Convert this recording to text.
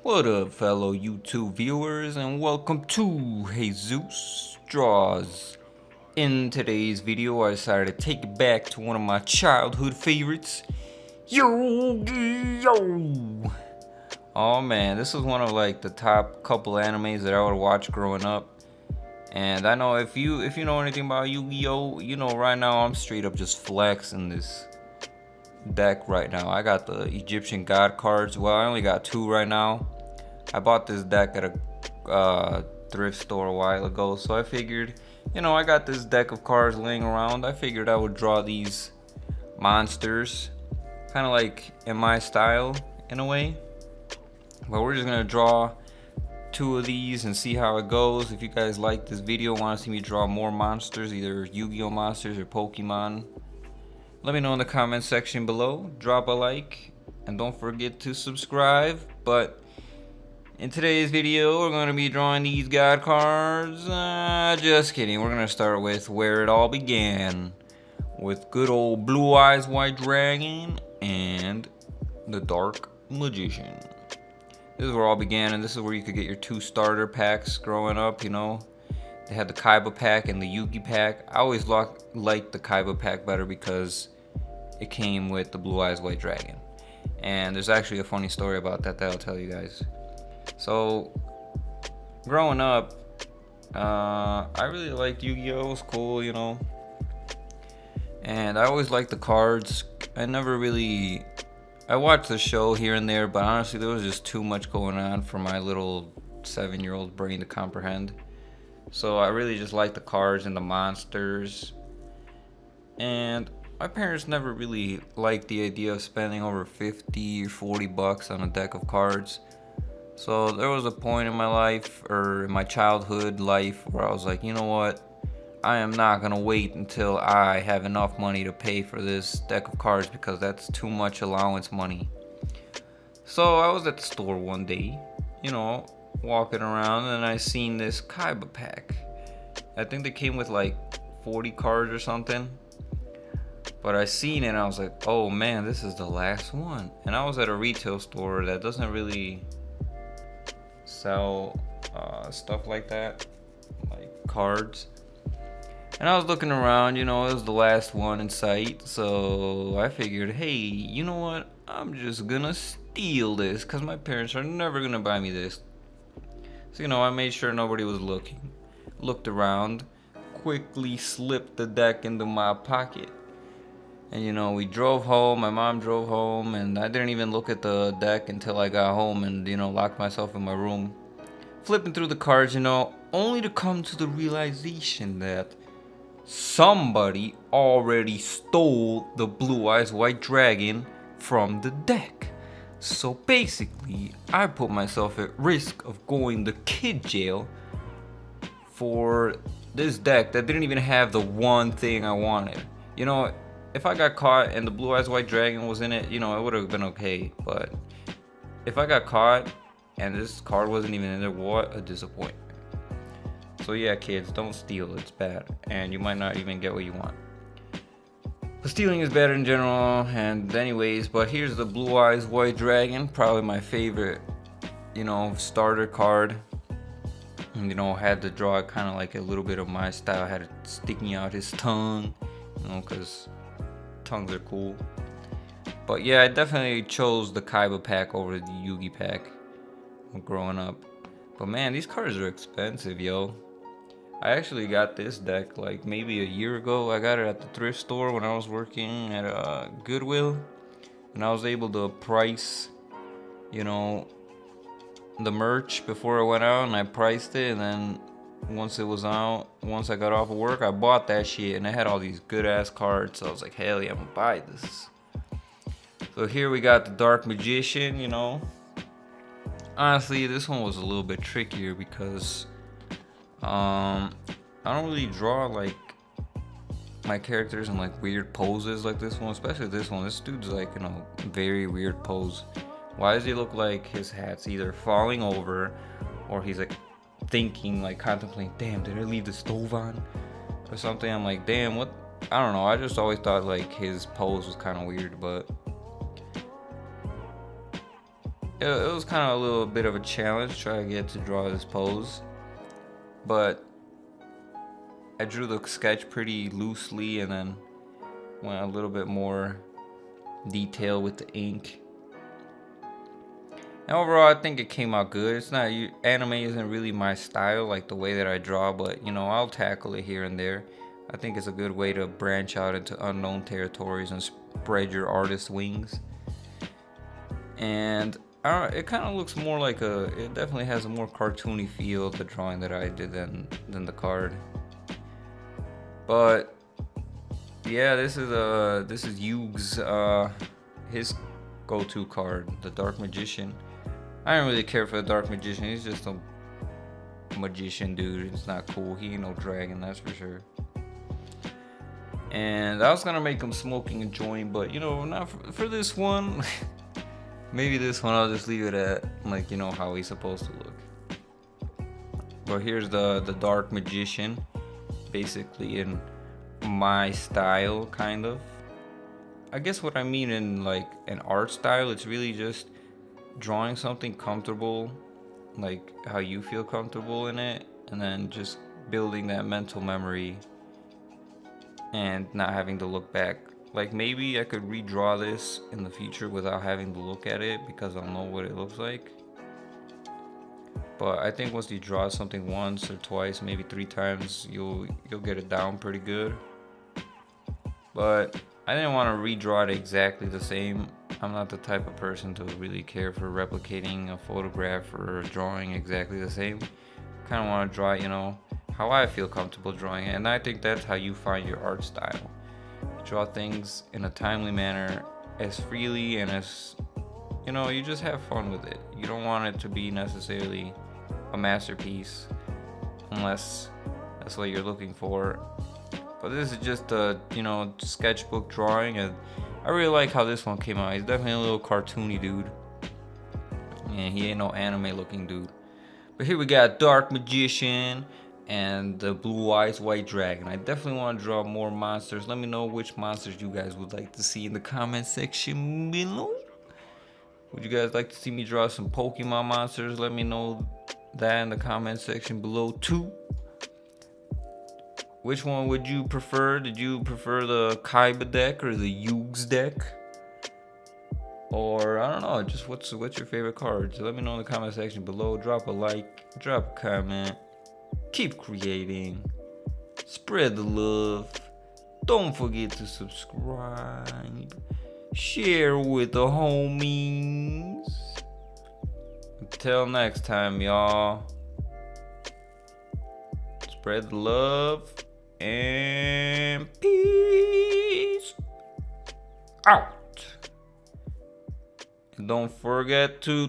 What up, fellow YouTube viewers, and welcome to JesusDrawz. In today's video, I decided to take it back to one of my childhood favorites, Yu-Gi-Oh! Oh man, this is one of the top couple animes that I would watch growing up. And I know if you know anything about Yu-Gi-Oh, you know right now I'm straight up just flexing this deck right now. I got the Egyptian God cards. Well, I only got two right now. I bought this deck at a thrift store a while ago, so I figured, I got this deck of cards laying around. I figured I would draw these monsters, kind of like in my style in a way. But we're just gonna draw two of these and see how it goes. If you guys like this video, want to see me draw more monsters, either Yu-Gi-Oh monsters or Pokemon, let me know in the comment section below. Drop a like and don't forget to subscribe. But in today's video, we're going to be drawing these God cards. Just kidding. We're going to start with where it all began, with good old Blue Eyes White Dragon and the Dark Magician. This is where it all began, and this is where you could get your two starter packs growing up, They had the Kaiba pack and the Yugi pack. I always liked the Kaiba pack better because it came with the Blue Eyes White Dragon. And there's actually a funny story about that I'll tell you guys. So, growing up, I really liked Yu-Gi-Oh! It was cool, And I always liked the cards. I watched the show here and there, but honestly, there was just too much going on for my little 7-year-old brain to comprehend. So I really just liked the cards and the monsters. And my parents never really liked the idea of spending over 50 or 40 bucks on a deck of cards. So there was a point in my life, or in my childhood life, where I was like, you know what? I am not gonna wait until I have enough money to pay for this deck of cards because that's too much allowance money. So I was at the store one day, walking around, and I seen this Kaiba pack. I think they came with like 40 cards or something. But I seen it and I was like, oh man, this is the last one. And I was at a retail store that doesn't really sell stuff like that, like cards. And I was looking around, it was the last one in sight. So I figured, hey, you know what? I'm just gonna steal this because my parents are never gonna buy me this. So, I made sure nobody was looking. Looked around, quickly slipped the deck into my pocket. And we drove home, my mom drove home, and I didn't even look at the deck until I got home and, locked myself in my room. Flipping through the cards, only to come to the realization that somebody already stole the Blue Eyes White Dragon from the deck. So basically, I put myself at risk of going to kid jail for this deck that didn't even have the one thing I wanted. If I got caught and the Blue Eyes White Dragon was in it, it would have been okay. But if I got caught and this card wasn't even in there, what a disappointment. So yeah, kids, don't steal. It's bad. And you might not even get what you want. But stealing is bad in general. And anyways, but here's the Blue Eyes White Dragon. Probably my favorite, starter card. And, had to draw it kind of like a little bit of my style. Had it sticking out his tongue, because tongues are cool. But yeah, I definitely chose the Kaiba pack over the Yugi pack growing up. But man, these cards are expensive, yo. I actually got this deck like maybe a year ago. I got it at the thrift store when I was working at Goodwill, and I was able to price, the merch before it went out, and I priced it, and then once it was out, once I got off of work, I bought that shit, and it had all these good ass cards. So I was like, hell yeah, I'm gonna buy this. So here we got the Dark Magician. Honestly, this one was a little bit trickier because I don't really draw like my characters in like weird poses like this one, especially this one. This dude's like in a very weird pose. Why does he look like his hat's either falling over or he's like thinking, like contemplating, damn, did I leave the stove on or something? I'm like, damn, what? I don't know. I just always thought like his pose was kind of weird, but it was kind of a little bit of a challenge trying to get to draw this pose, but I drew the sketch pretty loosely and then went a little bit more detail with the ink. And overall, I think it came out good. It's not, anime isn't really my style, like the way that I draw, but you know, I'll tackle it here and there. I think it's a good way to branch out into unknown territories and spread your artist wings. And it kind of looks more like it definitely has a more cartoony feel, the drawing that I did than the card. But yeah, this is Yuge's his go-to card, the Dark Magician. I don't really care for the Dark Magician. He's just a magician dude. It's not cool. He ain't no dragon, that's for sure. And I was gonna make him smoking a joint, but you know, not for this one. Maybe this one I'll just leave it at, like, you know, how he's supposed to look. But here's the Dark Magician, basically in my style, kind of. I guess what I mean in like an art style, it's really just drawing something comfortable, like how you feel comfortable in it, and then just building that mental memory and not having to look back. Like maybe I could redraw this in the future without having to look at it because I'll know what it looks like. But I think once you draw something once or twice, maybe 3 times, you'll get it down pretty good. But I didn't want to redraw it exactly the same. I'm not the type of person to really care for replicating a photograph or drawing exactly the same. Kind of want to draw, you know, how I feel comfortable drawing it. And I think that's how you find your art style. Draw things in a timely manner, as freely and as, you know, you just have fun with it. You don't want it to be necessarily a masterpiece unless that's what you're looking for. But this is just a, you know, sketchbook drawing, and I really like how this one came out. He's definitely a little cartoony dude, and he ain't no anime looking dude. But here we got Dark Magician and the Blue Eyes White Dragon. I definitely want to draw more monsters. Let me know which monsters you guys would like to see in the comment section below. Would you guys like to see me draw some Pokemon monsters? Let me know that in the comment section below too. Which one would you prefer? Did you prefer the Kaiba deck or the Yuge's deck? Or I don't know, just what's your favorite cards? Let me know in the comment section below. Drop a like, drop a comment. Keep creating. Spread the love. Don't forget to subscribe. Share with the homies. Until next time, y'all. Spread the love and peace out. And don't forget to